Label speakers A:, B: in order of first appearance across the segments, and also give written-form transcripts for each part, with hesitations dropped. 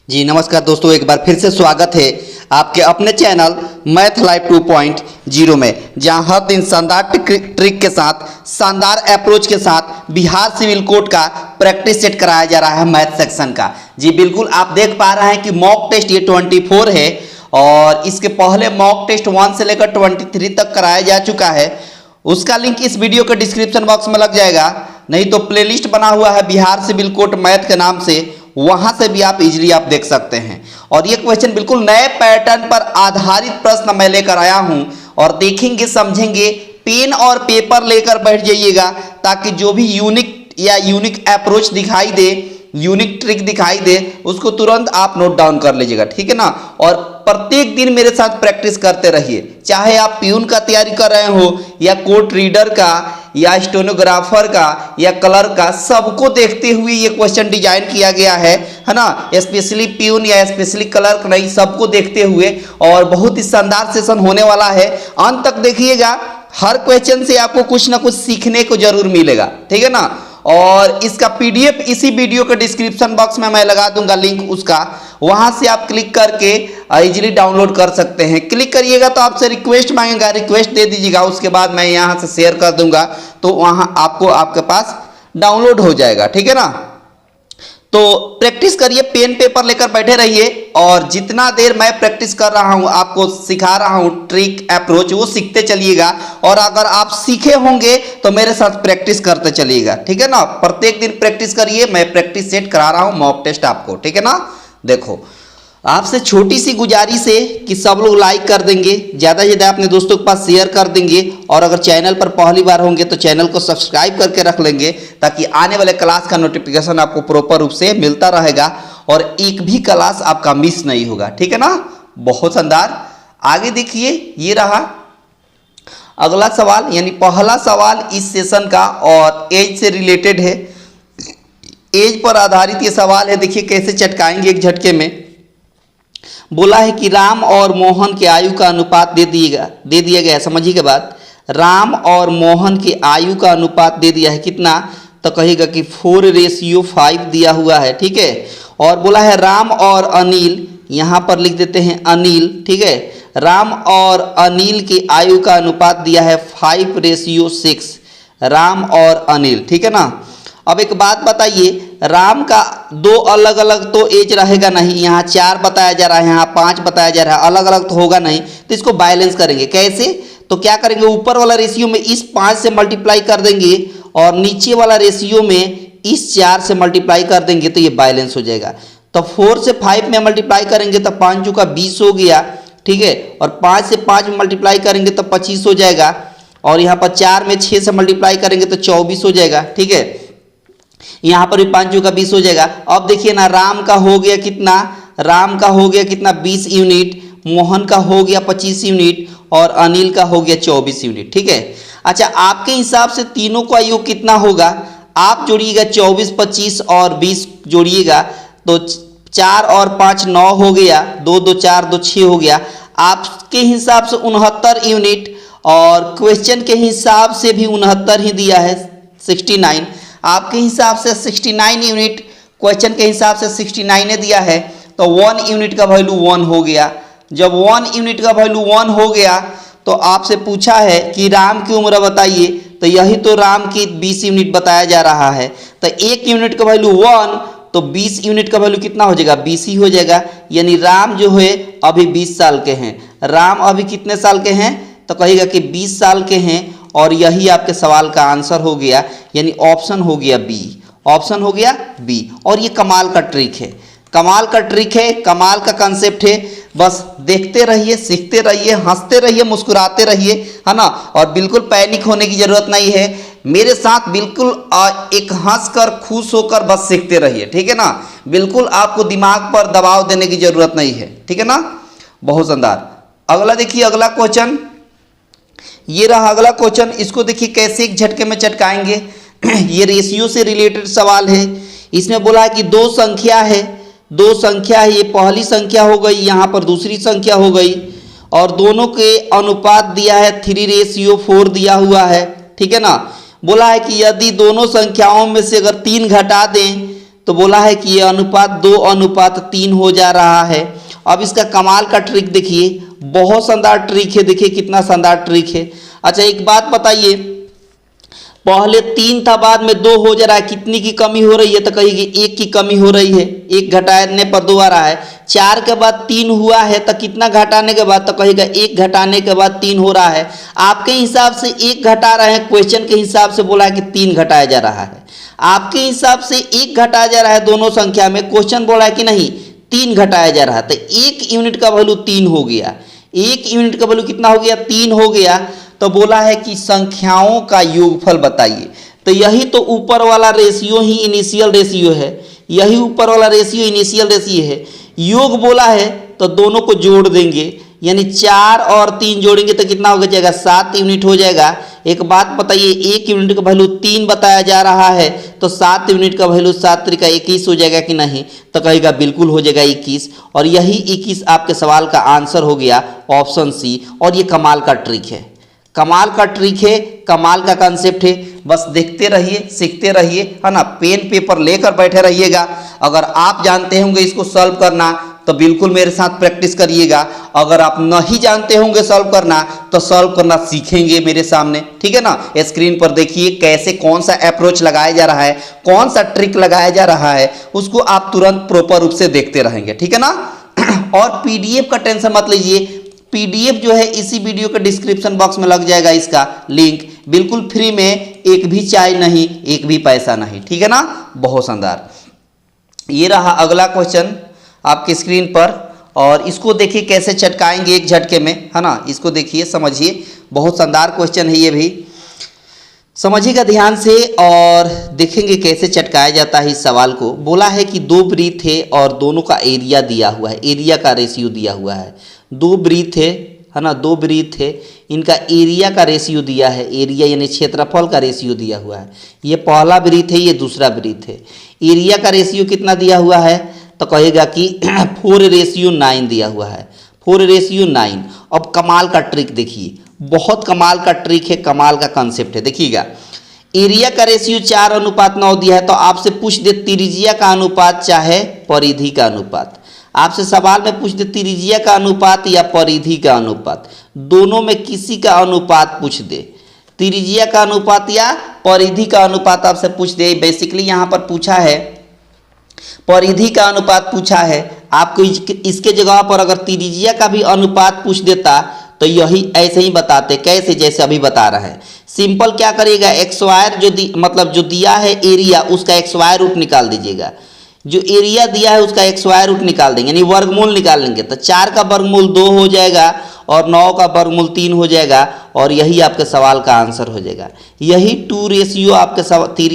A: जी नमस्कार दोस्तों, एक बार फिर से स्वागत है आपके अपने चैनल मैथ लाइव 2.0 में, जहां हर दिन शानदार ट्रिक के साथ, शानदार अप्रोच के साथ बिहार सिविल कोड का प्रैक्टिस सेट कराया जा रहा है मैथ सेक्शन का। जी बिल्कुल, आप देख पा रहे हैं कि मॉक टेस्ट ये 24 है और इसके पहले मॉक टेस्ट 1 से लेकर 23 तक कराया जा चुका है। उसका लिंक इस वीडियो के डिस्क्रिप्शन बॉक्स में लग जाएगा, नहीं तो प्लेलिस्ट बना हुआ है बिहार सिविल कोड मैथ के नाम से, वहां से भी आप इजीली आप देख सकते हैं। और ये क्वेश्चन बिल्कुल नए पैटर्न पर आधारित प्रश्न मैं लेकर आया हूं और देखेंगे समझेंगे। पेन और पेपर लेकर बैठ जाइएगा ताकि जो भी यूनिक अप्रोच दिखाई दे, यूनिक ट्रिक दिखाई दे, उसको तुरंत आप नोट डाउन कर लीजिएगा, ठीक है ना। और प्रत्येक दिन मेरे साथ प्रैक्टिस करते रहिए, चाहे आप प्यून का तैयारी कर रहे हो या कोर्ट रीडर का या स्टेनोग्राफर का या क्लर्क का, सबको देखते हुए ये क्वेश्चन डिजाइन किया गया है ना। स्पेशली प्यून या स्पेशली क्लर्क नहीं, सबको देखते हुए, और बहुत ही शानदार सेशन होने वाला है। अंत तक देखिएगा, हर क्वेश्चन से आपको कुछ ना कुछ सीखने को जरूर मिलेगा, ठीक है ना। और इसका पीडीएफ इसी वीडियो के डिस्क्रिप्शन बॉक्स में मैं लगा दूंगा लिंक उसका, वहां से आप क्लिक करके इजीली डाउनलोड कर सकते हैं। क्लिक करिएगा तो आपसे रिक्वेस्ट मांगेगा, रिक्वेस्ट दे दीजिएगा, उसके बाद मैं यहां से शेयर कर दूंगा तो वहां आपके पास डाउनलोड हो जाएगा, ठीक है ना। तो प्रैक्टिस करिए, पेन पेपर लेकर बैठे रहिए और जितना देर मैं प्रैक्टिस कर रहा हूं, आपको सिखा रहा हूं ट्रिक अप्रोच, वो सीखते चलिएगा। और अगर आप सीखे होंगे तो मेरे साथ प्रैक्टिस करते चलिएगा, ठीक है ना। प्रत्येक दिन प्रैक्टिस करिए, मैं प्रैक्टिस सेट करा रहा हूं मॉक टेस्ट आपको, ठीक है ना। देखो, आपसे छोटी सी गुजारिश है कि सब लोग लाइक कर देंगे, ज़्यादा से ज़्यादा अपने दोस्तों के पास शेयर कर देंगे, और अगर चैनल पर पहली बार होंगे तो चैनल को सब्सक्राइब करके रख लेंगे ताकि आने वाले क्लास का नोटिफिकेशन आपको प्रॉपर रूप से मिलता रहेगा और एक भी क्लास आपका मिस नहीं होगा, ठीक है ना। बहुत शानदार। आगे देखिए, ये रहा अगला सवाल, यानी पहला सवाल इस सेशन का और एज से रिलेटेड है। एज पर आधारित ये सवाल है, देखिए कैसे चटकाएंगे एक झटके में। बोला है कि राम और मोहन के आयु का अनुपात दे दिया गया है। समझिए के बात, राम और मोहन के आयु का अनुपात दे दिया है कितना, तो कहेगा कि 4:5 दिया हुआ है, ठीक है। और बोला है राम और अनिल, यहाँ पर लिख देते हैं अनिल, ठीक है। राम और अनिल की आयु का अनुपात दिया है 5:6, राम और अनिल, ठीक है ना। अब एक बात बताइए, राम का दो अलग अलग तो एज रहेगा नहीं, यहाँ 4 बताया जा रहा है, यहाँ 5 बताया जा रहा है, अलग अलग तो होगा नहीं, तो इसको बैलेंस करेंगे कैसे। तो क्या करेंगे, ऊपर वाला रेशियो में इस 5 से मल्टीप्लाई कर देंगे और नीचे वाला रेशियो में इस 4 से मल्टीप्लाई कर देंगे, तो ये बैलेंस हो जाएगा। तो 4 से 5 में मल्टीप्लाई करेंगे तो 5 चौका 20 हो गया, ठीक है। और 5 से 5 में मल्टीप्लाई करेंगे तो 25 हो जाएगा, और यहाँ पर 4 में 6 से मल्टीप्लाई करेंगे तो 24 हो जाएगा, ठीक है। यहाँ पर भी 5 चौका 20 हो जाएगा। अब देखिए ना, राम का हो गया कितना, राम का हो गया कितना 20 यूनिट, मोहन का हो गया 25 यूनिट और अनिल का हो गया 24 यूनिट, ठीक है। अच्छा, आपके हिसाब से तीनों का योग कितना होगा, आप जोड़िएगा 24, 25 और 20 जोड़िएगा तो 4 और 5 9 हो गया, 2 2 4 2 6 हो गया। आपके हिसाब से 69 यूनिट, और क्वेश्चन के हिसाब से भी 69 ही दिया है, 69। आपके हिसाब से 69 यूनिट, क्वेश्चन के हिसाब से 69 दिया है, तो 1 यूनिट का वैल्यू 1 हो गया। जब 1 यूनिट का वैल्यू 1 हो गया तो आपसे पूछा है कि राम की उम्र बताइए, तो यही तो राम की 20 यूनिट बताया जा रहा है। तो 1 यूनिट का वैल्यू 1, तो 20 यूनिट का वैल्यू कितना हो जाएगा, 20 ही हो जाएगा। यानी राम जो है अभी 20 साल के हैं। राम अभी कितने साल के हैं, तो कहेगा कि 20 साल के हैं, और यही आपके सवाल का आंसर हो गया, यानी ऑप्शन हो गया बी, ऑप्शन हो गया बी। और ये कमाल का ट्रिक है, कमाल का ट्रिक है, कमाल का कंसेप्ट है। बस देखते रहिए, सीखते रहिए, हंसते रहिए, मुस्कुराते रहिए, है ना। और बिल्कुल पैनिक होने की जरूरत नहीं है, मेरे साथ बिल्कुल एक हंसकर खुश होकर बस सीखते रहिए, ठीक है ना। बिल्कुल आपको दिमाग पर दबाव देने की जरूरत नहीं है, ठीक है ना। बहुत शानदार। अगला देखिए, अगला क्वेश्चन ये रहा। अगला क्वेश्चन, इसको देखिए कैसे एक झटके में चटकाएंगे। ये रेशियो से रिलेटेड सवाल है। इसमें बोला है कि दो संख्या है, ये पहली संख्या हो गई, यहाँ पर दूसरी संख्या हो गई, और दोनों के अनुपात दिया है 3:4 दिया हुआ है, ठीक है ना। बोला है कि यदि दोनों संख्याओं में से अगर 3 घटा दें तो बोला है कि ये अनुपात 2:3 हो जा रहा है। अब इसका कमाल का ट्रिक देखिए, बहुत शानदार ट्रिक है, देखिए कितना शानदार ट्रिक है। अच्छा एक बात बताइए, पहले 3 था बाद में 2 हो जा रहा है, कितनी की कमी हो रही है? तो कहेगी 1 की कमी हो रही है, 1 घटाने पर 2 आ रहा है। 4 के बाद 3 हुआ है तो कितना घटाने के बाद? तो कहेगा 1 घटाने के बाद 3 हो रहा है। आपके हिसाब से 1 घटा रहे हैं, क्वेश्चन के हिसाब से बोला है कि 3 घटाया जा रहा है। आपके हिसाब से 1 घटाया जा रहा है दोनों संख्या में, क्वेश्चन बोला है कि नहीं 3 घटाया जा रहा है। तो 1 यूनिट का वैल्यू 3 हो गया, 1 यूनिट का वैल्यू कितना हो गया? 3 हो गया। तो बोला है कि संख्याओं का योगफल बताइए। तो यही तो ऊपर वाला रेशियो ही इनिशियल रेशियो है, यही ऊपर वाला रेशियो इनिशियल रेशियो है। योग बोला है तो दोनों को जोड़ देंगे, यानी 4 और 3 जोड़ेंगे तो कितना हो जाएगा? 7 यूनिट हो जाएगा। एक बात बताइए, 1 यूनिट का वैल्यू 3 बताया जा रहा है, तो 7 यूनिट का वैल्यू 7 त्रिका 21 हो जाएगा कि नहीं? तो कहेगा बिल्कुल हो जाएगा 21। और यही 21 आपके सवाल का आंसर हो गया, ऑप्शन सी। और ये कमाल का ट्रिक है, कमाल का ट्रिक है, कमाल का कंसेप्ट है। बस देखते रहिए, सीखते रहिए, है ना। पेन पेपर लेकर बैठे रहिएगा। अगर आप जानते होंगे इसको सॉल्व करना तो बिल्कुल मेरे साथ प्रैक्टिस करिएगा। अगर आप नहीं जानते होंगे सॉल्व करना तो सॉल्व करना सीखेंगे मेरे सामने, ठीक है ना। स्क्रीन पर देखिए कैसे कौन सा अप्रोच लगाया जा रहा है, कौन सा ट्रिक लगाया जा रहा है, उसको आप तुरंत प्रॉपर रूप से देखते रहेंगे, ठीक है ना। और पीडीएफ का टेंशन मत लीजिए, पीडीएफ जो है इसी वीडियो के डिस्क्रिप्शन बॉक्स में लग जाएगा, इसका लिंक बिल्कुल फ्री में, एक भी चार्ज नहीं, एक भी पैसा नहीं, ठीक है ना। बहुत शानदार। ये रहा अगला क्वेश्चन आपकी स्क्रीन पर, और इसको देखिए कैसे चटकाएंगे एक झटके में, है ना। इसको देखिए, समझिए, बहुत शानदार क्वेश्चन है, ये भी समझिएगा ध्यान से और देखेंगे कैसे चटकाया जाता है इस सवाल को। बोला है कि 2 वृत्त है और दोनों का एरिया दिया हुआ है, एरिया का रेशियो दिया हुआ है। 2 वृत्त है ना, 2 वृत्त है, इनका एरिया का रेशियो दिया है, एरिया यानी क्षेत्रफल का रेशियो दिया हुआ है। ये पहला वृत्त है, ये दूसरा वृत्त है। एरिया का रेशियो कितना दिया हुआ है? तो कहेगा कि 4:9 दिया हुआ है, 4:9। अब कमाल का ट्रिक देखिए, बहुत कमाल का ट्रिक है, कमाल का कंसेप्ट है, देखिएगा। एरिया का रेशियो 4:9 दिया है, तो आपसे पूछ दे त्रिज्या का अनुपात चाहे परिधि का अनुपात। आपसे सवाल में पूछ दे त्रिज्या का अनुपात या परिधि का अनुपात, दोनों में किसी का अनुपात पूछ दे, त्रिज्या का अनुपात या परिधि का अनुपात आपसे पूछ दे। बेसिकली यहाँ पर पूछा है परिधि का अनुपात पूछा है आपको। इसके जगह पर अगर त्रिज्या का भी अनुपात पूछ देता तो यही ऐसे ही बताते, कैसे? जैसे अभी बता रहे हैं। सिंपल क्या करिएगा, एक्स स्क्वायर जो दिया है एरिया, उसका एक्स स्क्वायर रूट निकाल दीजिएगा। जो एरिया दिया है उसका एक्स स्क्वायर रूट निकाल देंगे, यानी वर्गमूल निकाल लेंगे। तो 4 का वर्गमूल 2 हो जाएगा और 9 का वर्गमूल 3 हो जाएगा, और यही आपके सवाल का आंसर हो जाएगा। यही 2:3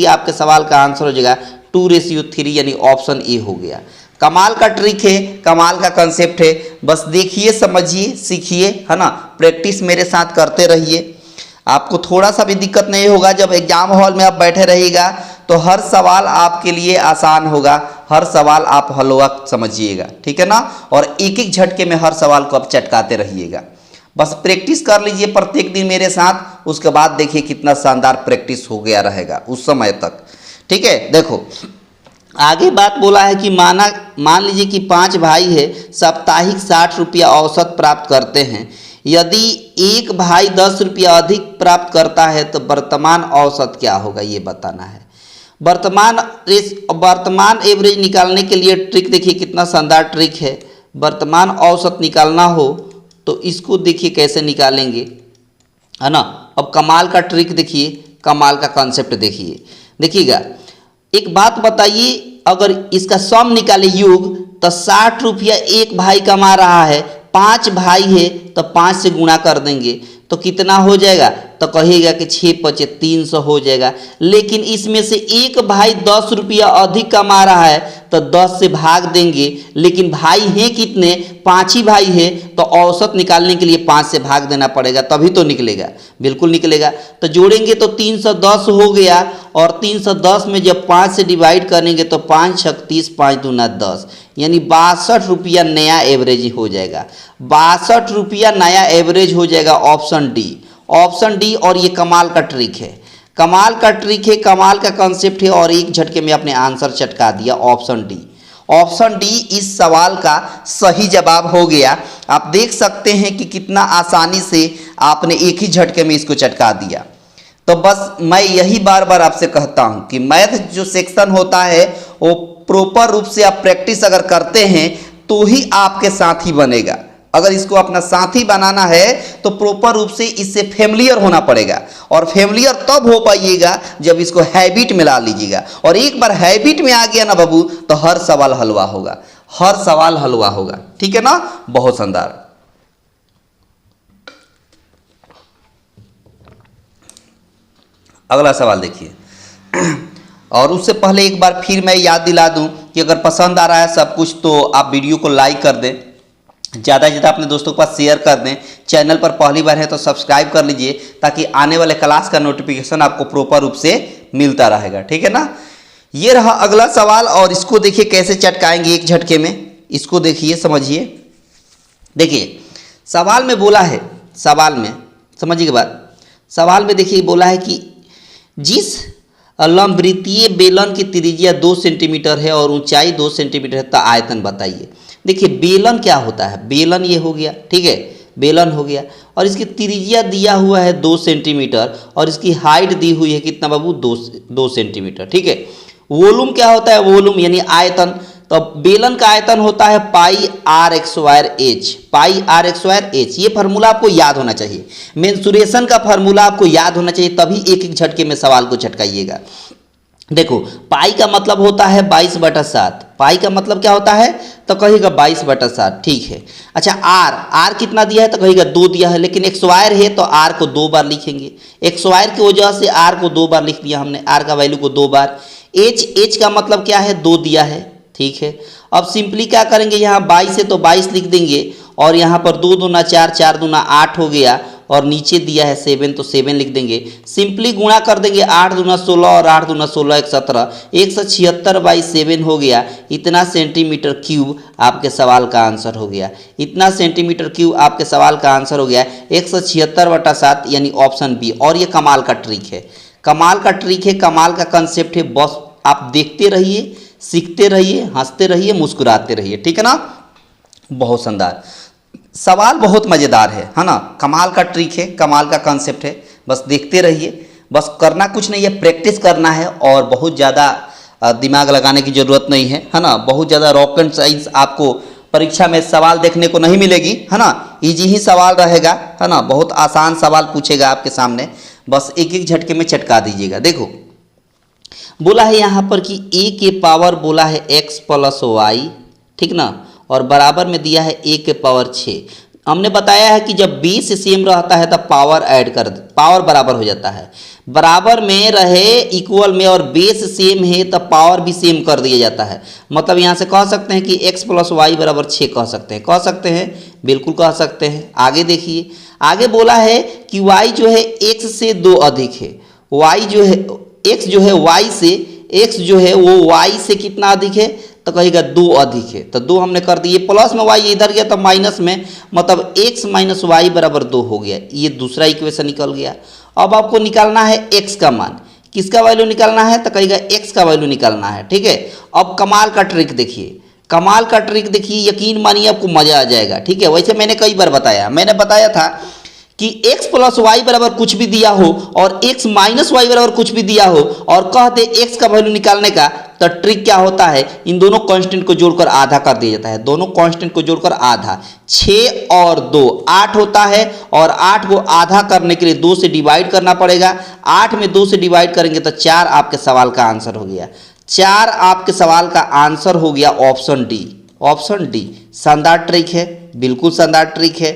A: आपके सवाल का आंसर हो जाएगा, 2:3, यानी ऑप्शन ए हो गया। कमाल का ट्रिक है, कमाल का कंसेप्ट है। बस देखिए, समझिए, सीखिए, है ना। प्रैक्टिस मेरे साथ करते रहिए, आपको थोड़ा सा भी दिक्कत नहीं होगा। जब एग्जाम हॉल में आप बैठे रहिएगा तो हर सवाल आपके लिए आसान होगा, हर सवाल आप हलवा समझिएगा, ठीक है ना। और एक एक झटके में हर सवाल को आप चटकाते रहिएगा। बस प्रैक्टिस कर लीजिए प्रत्येक दिन मेरे साथ, उसके बाद देखिए कितना शानदार प्रैक्टिस हो गया रहेगा उस समय तक, ठीक है। देखो आगे बात बोला है कि मान लीजिए कि 5 भाई है, साप्ताहिक 60 रुपया औसत प्राप्त करते हैं। यदि एक भाई 10 रुपया अधिक प्राप्त करता है तो वर्तमान औसत क्या होगा, ये बताना है। वर्तमान एवरेज निकालने के लिए ट्रिक देखिए, कितना शानदार ट्रिक है। वर्तमान औसत निकालना हो तो इसको देखिए कैसे निकालेंगे, है ना। अब कमाल का ट्रिक देखिए, कमाल का कॉन्सेप्ट देखिएगा। एक बात बताइए, अगर इसका सम निकाले योग, तो 60 रुपया एक भाई कमा रहा है, 5 भाई है तो 5 से गुणा कर देंगे तो कितना हो जाएगा? तो कहेगा कि 6×5 300 हो जाएगा। लेकिन इसमें से एक भाई 10 रुपया अधिक कमा रहा है तो 10 से भाग देंगे। लेकिन भाई हैं कितने? 5 ही भाई है, तो औसत निकालने के लिए 5 से भाग देना पड़ेगा, तभी तो निकलेगा, बिल्कुल निकलेगा। तो जोड़ेंगे तो 310 हो गया, और 310 में जब 5 से डिवाइड करेंगे तो 5 छक 30, 5 दूना 10, यानी 62 रुपया नया एवरेज हो जाएगा। 62 रुपया नया एवरेज हो जाएगा, ऑप्शन डी, ऑप्शन डी। और ये कमाल का ट्रिक है, कमाल का ट्रिक है, कमाल का कॉन्सेप्ट है और एक झटके में अपने आंसर चटका दिया। ऑप्शन डी, ऑप्शन डी इस सवाल का सही जवाब हो गया। आप देख सकते हैं कि कितना आसानी से आपने एक ही झटके में इसको चटका दिया। तो बस मैं यही बार बार आपसे कहता हूं कि मैथ जो सेक्शन होता है वो प्रॉपर रूप से आप प्रैक्टिस अगर करते हैं तो ही आपके साथी बनेगा। अगर इसको अपना साथी बनाना है तो प्रॉपर रूप से इससे फेमिलियर होना पड़ेगा, और फेमिलियर तब हो पाइएगा जब इसको हैबिट में ला लीजिएगा। और एक बार हैबिट में आ गया ना बाबू तो हर सवाल हलवा होगा, हर सवाल हलवा होगा। ठीक है ना, बहुत शानदार। अगला सवाल देखिए, और उससे पहले एक बार फिर मैं याद दिला दूं कि अगर पसंद आ रहा है सब कुछ तो आप वीडियो को लाइक कर दें, ज़्यादा से ज़्यादा अपने दोस्तों के पास शेयर कर दें। चैनल पर पहली बार है तो सब्सक्राइब कर लीजिए ताकि आने वाले क्लास का नोटिफिकेशन आपको प्रॉपर रूप से मिलता रहेगा। ठीक है ना, ये रहा अगला सवाल और इसको देखिए कैसे चटकाएंगे एक झटके में। इसको देखिए, समझिए। देखिए सवाल में बोला है, सवाल में समझिए बात, सवाल में देखिए बोला है कि जिस लंबवृत्तीय बेलन की त्रिज्या 2 सेंटीमीटर है और ऊंचाई 2 सेंटीमीटर है तो आयतन बताइए। देखिए बेलन क्या होता है, बेलन ये हो गया, ठीक है, बेलन हो गया और इसकी त्रिज्या दिया हुआ है 2 सेंटीमीटर और इसकी हाइट दी हुई है कितना बाबू, 2 सेंटीमीटर। ठीक है, वॉल्यूम क्या होता है, वॉल्यूम यानी आयतन। तो बेलन का आयतन होता है pi r x square h, pi r x square h. ये फार्मूला आपको याद होना चाहिए, मेंसुरेशन का फार्मूला आपको याद होना चाहिए, तभी एक एक झटके में सवाल को झटकाइएगा। देखो पाई का मतलब होता है 22/7, पाई का मतलब क्या होता है तो कहिएगा 22/7। ठीक है, अच्छा आर, आर कितना दिया है तो कहिएगा 2 दिया है, लेकिन एक्स स्क्वायर है तो आर को 2 बार लिखेंगे, एक्स स्क्वायर की वजह से आर को 2 बार लिख दिया हमने, आर का वैल्यू को 2 बार। एच, एच का मतलब क्या है, 2 दिया है। ठीक है, अब सिंपली क्या करेंगे, यहाँ 22 है तो 22 लिख देंगे और यहाँ पर 2 दूना 4, 4 दूना 8 हो गया और नीचे दिया है 7 तो 7 लिख देंगे। सिंपली गुणा कर देंगे, 8 दूना 16 और 8 दूना 16 1 17, 176/7 हो गया। इतना सेंटीमीटर क्यूब आपके सवाल का आंसर हो गया, इतना सेंटीमीटर क्यूब आपके सवाल का आंसर हो गया 176/7 यानी ऑप्शन बी। और ये कमाल का ट्रिक है, कमाल का ट्रिक है, कमाल का कंसेप्ट है। बस आप देखते रहिए, सीखते रहिए, हंसते रहिए, मुस्कुराते रहिए। ठीक है ना, बहुत शानदार सवाल, बहुत मज़ेदार है ना, कमाल का ट्रिक है, कमाल का कॉन्सेप्ट है। बस देखते रहिए, बस करना कुछ नहीं है, प्रैक्टिस करना है और बहुत ज़्यादा दिमाग लगाने की ज़रूरत नहीं है ना। बहुत ज़्यादा रॉकेट साइंस आपको परीक्षा में सवाल देखने को नहीं मिलेगी, है ना। इजी ही सवाल रहेगा, है ना, बहुत आसान सवाल पूछेगा आपके सामने, बस एक एक झटके में चटका दीजिएगा। देखो बोला है यहाँ पर कि a के पावर बोला है x + y, ठीक ना, और बराबर में दिया है a के पावर 6। हमने बताया है कि जब बेस सेम रहता है तब पावर ऐड कर, पावर बराबर हो जाता है, बराबर में रहे इक्वल में और बेस सेम है तब पावर भी सेम कर दिया जाता है। मतलब यहाँ से कह सकते हैं कि x + y = 6 कह सकते हैं, कह सकते हैं, बिल्कुल कह सकते हैं। आगे देखिए, आगे बोला है कि y जो है x से 2 अधिक है, y जो है x जो है y से, x जो है वो y से कितना अधिक है तो कहेगा 2 अधिक है। तो 2 हमने कर दिए, प्लस में y इधर गया तो माइनस में, मतलब x - y = 2 हो गया। ये दूसरा इक्वेशन निकल गया। अब आपको निकालना है x का मान, किसका वैल्यू निकालना है तो कहेगा x का वैल्यू निकालना है। ठीक है, अब कमाल का ट्रिक देखिए, कमाल का ट्रिक देखिए, यकीन मानिए आपको मजा आ जाएगा। ठीक है, वैसे मैंने कई बार बताया, मैंने बताया था कि x + y = कुछ भी दिया हो और x - y = कुछ भी दिया हो और कह दे x का वैल्यू निकालने का, तो ट्रिक क्या होता है, इन दोनों कांस्टेंट को जोड़कर आधा कर दिया जाता है, दोनों कांस्टेंट को जोड़कर आधा। 6 और 2 8 होता है और 8 को आधा करने के लिए 2 से डिवाइड करना पड़ेगा। 8 में 2 से डिवाइड करेंगे तो 4 आपके सवाल का आंसर हो गया, 4 आपके सवाल का आंसर हो गया ऑप्शन डी। ऑप्शन डी शानदार ट्रिक है, बिल्कुल शानदार ट्रिक है,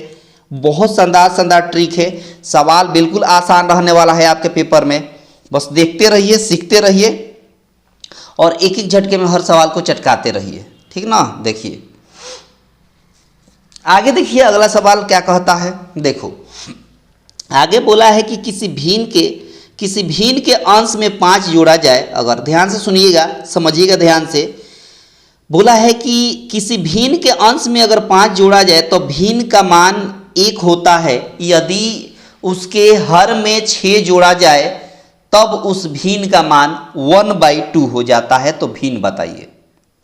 A: बहुत शानदार ट्रिक है। सवाल बिल्कुल आसान रहने वाला है आपके पेपर में, बस देखते रहिए, सीखते रहिए और एक एक झटके में हर सवाल को चटकाते रहिए। ठीक ना, देखिए आगे, देखिए अगला सवाल क्या कहता है। देखो आगे बोला है कि किसी भिन्न के अंश में 5 जोड़ा जाए। अगर ध्यान से सुनिएगा, समझिएगा ध्यान से, बोला है कि किसी भिन्न के अंश में अगर 5 जोड़ा जाए तो भिन्न का मान 1 होता है यदि उसके हर में 6 जोड़ा जाए तब उस भिन्न का मान 1/2 हो जाता है। तो भिन्न बताइए।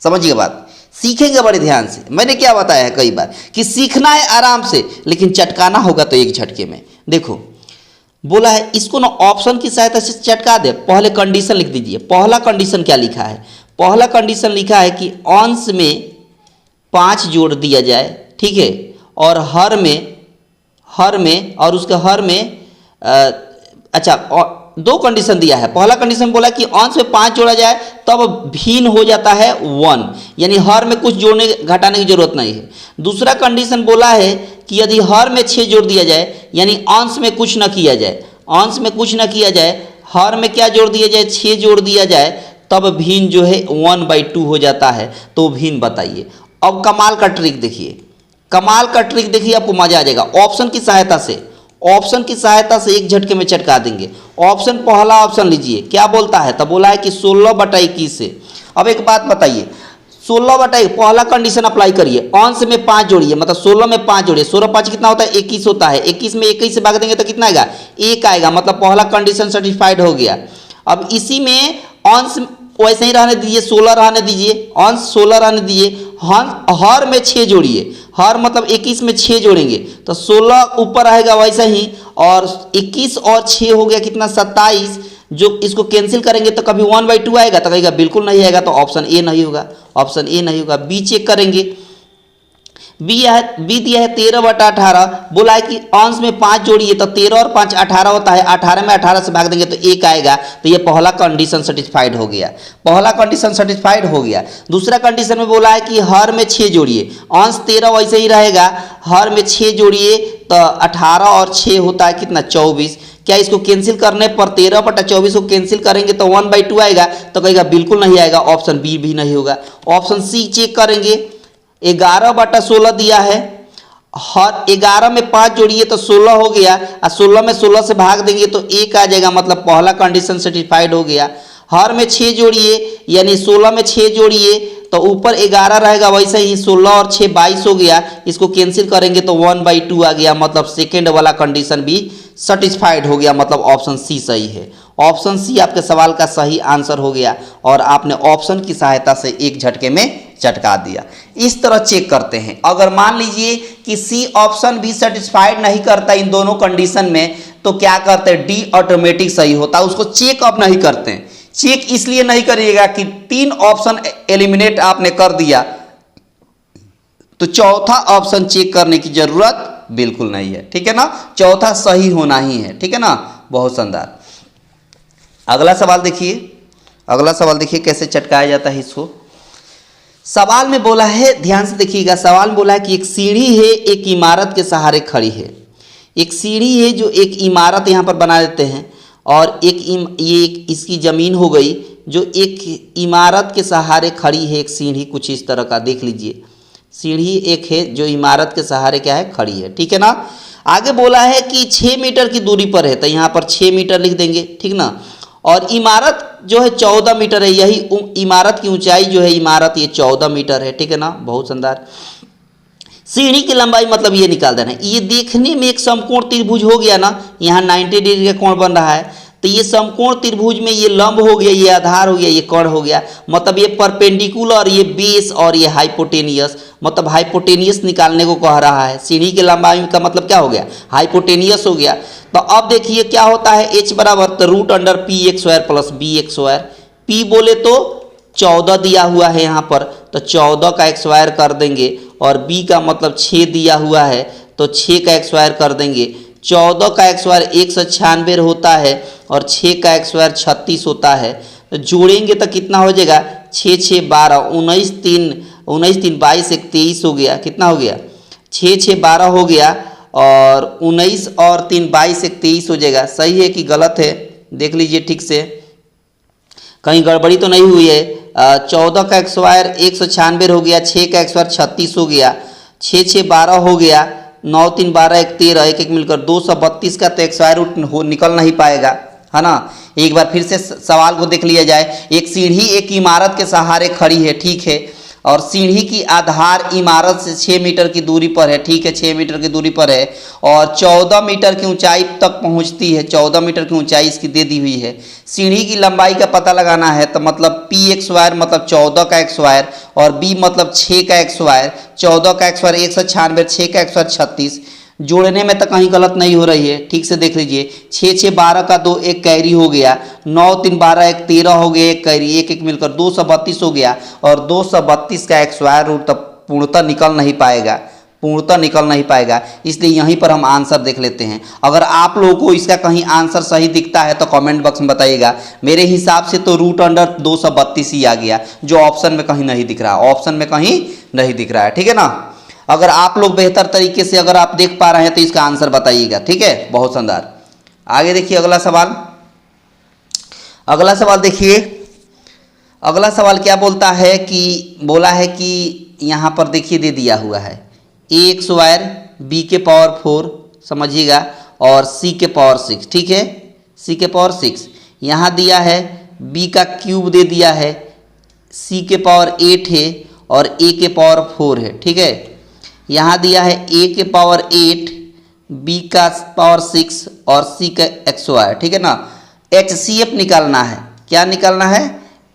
A: समझिए बात, सीखेंगे बड़े ध्यान से। मैंने क्या बताया है कई बार कि सीखना है आराम से, लेकिन चटकाना होगा तो एक झटके में। देखो बोला है इसको ना ऑप्शन की सहायता से चटका दे। पहले कंडीशन लिख दीजिए। पहला कंडीशन क्या लिखा है? पहला कंडीशन लिखा है कि अंश में 5 जोड़ दिया जाए, ठीक है, और हर में और उसके हर में दो कंडीशन दिया है। पहला कंडीशन बोला कि अंश में 5 जोड़ा जाए तब भिन्न हो जाता है 1, यानी हर में कुछ जोड़ने घटाने की जरूरत नहीं है। दूसरा कंडीशन बोला है कि यदि हर में 6 जोड़ दिया जाए, यानी अंश में कुछ न किया जाए, अंश में कुछ न किया जाए, हर में क्या जोड़ दिया जाए? 6 जोड़ दिया जाए, तब भिन्न जो है 1/2 हो जाता है। तो भिन्न बताइए। अब कमाल का ट्रिक देखिए, कमाल का ट्रिक देखिए, आपको मजा आ जाएगा। ऑप्शन की सहायता से एक झटके में चटका देंगे। ऑप्शन, पहला ऑप्शन लीजिए, क्या बोलता है? तब बोला है कि 16/21 से। अब एक बात बताइए, 16/21 पहला कंडीशन अप्लाई करिए, अंश में 5 जोड़िए, मतलब 16 में 5 जोड़िए, 16 5 कितना होता है? 21 होता है। 21 में 21 से भाग देंगे तो कितना आएगा? 1 आएगा, मतलब पहला कंडीशन सेटिस्फाइड हो गया। अब इसी में अंश वैसे ही रहने दीजिए, 16 रहने दीजिए, अंश 16 रहने दीजिए, हर में 6 जोड़िए, हर मतलब 21 में 6 जोड़ेंगे तो 16 ऊपर आएगा वैसे ही, और 21 और 6 हो गया कितना? 27। जो इसको कैंसिल करेंगे तो कभी 1/2 आएगा? तो कहेगा बिल्कुल नहीं आएगा, तो ऑप्शन ए नहीं होगा, ऑप्शन ए नहीं होगा। बी चेक करेंगे, बी दिया है 13/18। बोला है कि अंश में 5 जोड़िए तो 13 और 5 18 होता है, 18 में 18 से भाग देंगे तो 1 आएगा। तो ये पहला कंडीशन सेटिस्फाइड हो गया, पहला कंडीशन सेटिस्फाइड हो गया। दूसरा कंडीशन में बोला है कि हर में 6 जोड़िए, अंश 13 वैसे ही रहेगा, हर में 6 जोड़िए तो 18 और 6 होता है कितना? 24। क्या इसको कैंसिल करने पर 13/24 को कैंसिल करेंगे तो 1/2 आएगा? तो कहेगा बिल्कुल नहीं आएगा, ऑप्शन बी भी नहीं होगा। ऑप्शन सी चेक करेंगे, 11/16 दिया है, हर 11 में 5 जोड़िए तो 16 हो गया, और 16 में 16 से भाग देंगे तो 1 आ जाएगा, मतलब पहला कंडीशन सेटिस्फाइड हो गया। हर में 6 जोड़िए, यानी 16 में 6 जोड़िए तो ऊपर 11 रहेगा, वैसे ही 16 और 6 22 हो गया, इसको कैंसिल करेंगे तो 1/2 आ गया, मतलब सेकेंड वाला कंडीशन भी सेटिस्फाइड हो गया, मतलब ऑप्शन सी सही है। ऑप्शन सी आपके सवाल का सही आंसर हो गया, और आपने ऑप्शन की सहायता से एक झटके में चटका दिया। इस तरह चेक करते हैं। अगर मान लीजिए कि सी ऑप्शन भी सेटिस्फाइड नहीं करता इन दोनों कंडीशन में, तो क्या करते हैं? डी ऑटोमेटिक सही होता है, उसको चेक अप नहीं करते हैं। चेक इसलिए नहीं करिएगा कि 3 ऑप्शन एलिमिनेट आपने कर दिया तो चौथा ऑप्शन चेक करने की जरूरत बिल्कुल नहीं है, ठीक है ना? चौथा सही होना ही है, ठीक है ना? बहुत शानदार। अगला सवाल देखिए, अगला सवाल देखिए कैसे चटकाया जाता है इसको। सवाल में बोला है, ध्यान से देखिएगा, सवाल में बोला है कि एक सीढ़ी है, एक इमारत के सहारे खड़ी है। एक सीढ़ी है जो एक इमारत यहाँ पर बना देते हैं, और ये इसकी ज़मीन हो गई जो एक इमारत के सहारे खड़ी है। एक सीढ़ी कुछ इस तरह का देख लीजिए, सीढ़ी एक है जो इमारत के सहारे क्या है? खड़ी है, ठीक है ना? आगे बोला है कि 6 मीटर की दूरी पर है, तो यहाँ पर 6 मीटर लिख देंगे, ठीक ना? और इमारत जो है 14 मीटर है, यही इमारत की ऊंचाई जो है इमारत ये 14 मीटर है, ठीक है ना? बहुत शानदार। सीढ़ी की लंबाई मतलब ये निकाल देना है। ये देखने में एक समकोण त्रिभुज हो गया ना, यहाँ 90 डिग्री का कोण बन रहा है, तो ये समकोण त्रिभुज में ये लंब हो गया, ये आधार हो गया, ये कर्ण हो गया, मतलब ये परपेंडिकुलर, ये बेस और ये हाइपोटेनियस, मतलब हाइपोटेनियस निकालने को कह रहा है। सीढ़ी की लंबाई का मतलब क्या हो गया? हाइपोटेनियस हो गया। तो अब देखिए क्या होता है, h बराबर तो √px² प्लस bx²। p बोले तो 14 दिया हुआ है यहाँ पर, तो 14 का x² कर देंगे, और b का मतलब 6 दिया हुआ है तो 6 का x² कर देंगे। 14 का x² 196 होता है, और 6 का x² 36 होता है। तो जोड़ेंगे तो कितना हो जाएगा? 6 6 12, 19 3 22 1 23 हो गया, कितना हो गया? 6 6 12 हो गया, और 19 और 3 22 1 23 हो जाएगा। सही है कि गलत है? देख लीजिए ठीक से, कहीं गड़बड़ी तो नहीं हुई है। 14 का x² 196 हो गया, 6 का x² 36 हो गया, 6 6 12 हो गया, 9 3 12 1 13, एक एक मिलकर 232 का तो x² रूट निकल नहीं पाएगा, है ना? एक बार फिर से सवाल को देख लिया जाए। एक सीढ़ी एक इमारत के सहारे खड़ी है, ठीक है, और सीढ़ी की आधार इमारत से 6 मीटर की दूरी पर है। ठीक है, 6 मीटर की दूरी पर है और 14 मीटर की ऊंचाई तक पहुंचती है। 14 मीटर की ऊंचाई इसकी दे दी हुई है। सीढ़ी की लंबाई का पता लगाना है तो मतलब पी एक स्क्वायर मतलब 14 का एक स्क्वायर और बी मतलब 6 का एक स्क्वायर। 14 का एक स्क्वायर 196, 6 का एक स्क्वायर 36। जोड़ने में तो कहीं गलत नहीं हो रही है, ठीक से देख लीजिए। 6 6 12 का 2 एक कैरी हो गया, 9 3 12 एक 13 हो गया, एक कैरी, एक एक मिलकर 232 हो गया और 232 का एक स्क्वायर रूट तब पूर्णतः निकल नहीं पाएगा, पूर्णतः निकल नहीं पाएगा। इसलिए यहीं पर हम आंसर देख लेते हैं। अगर आप लोगों को इसका कहीं आंसर सही दिखता है तो कमेंट बॉक्स में बताइएगा। मेरे हिसाब से तो रूट अंडर 232 ही आ गया, जो ऑप्शन में कहीं नहीं दिख रहा, ऑप्शन में कहीं नहीं दिख रहा है। ठीक है ना। अगर आप लोग बेहतर तरीके से अगर आप देख पा रहे हैं तो इसका आंसर बताइएगा। ठीक है, बहुत शानदार। आगे देखिए अगला सवाल। अगला सवाल देखिए, अगला सवाल क्या बोलता है कि बोला है कि यहाँ पर देखिए दे दिया हुआ है ए स्क्वायर बी के पावर 4 समझिएगा और सी के पावर 6। ठीक है, सी के पावर 6 यहाँ दिया है, बी का क्यूब दे दिया है, सी के पावर 8 है और ए के पावर 4 है। ठीक है, यहाँ दिया है ए के पावर 8, बी का पावर 6 और सी का एक्स स्क्वायर। ठीक है ना। HCF निकालना है। क्या निकालना है?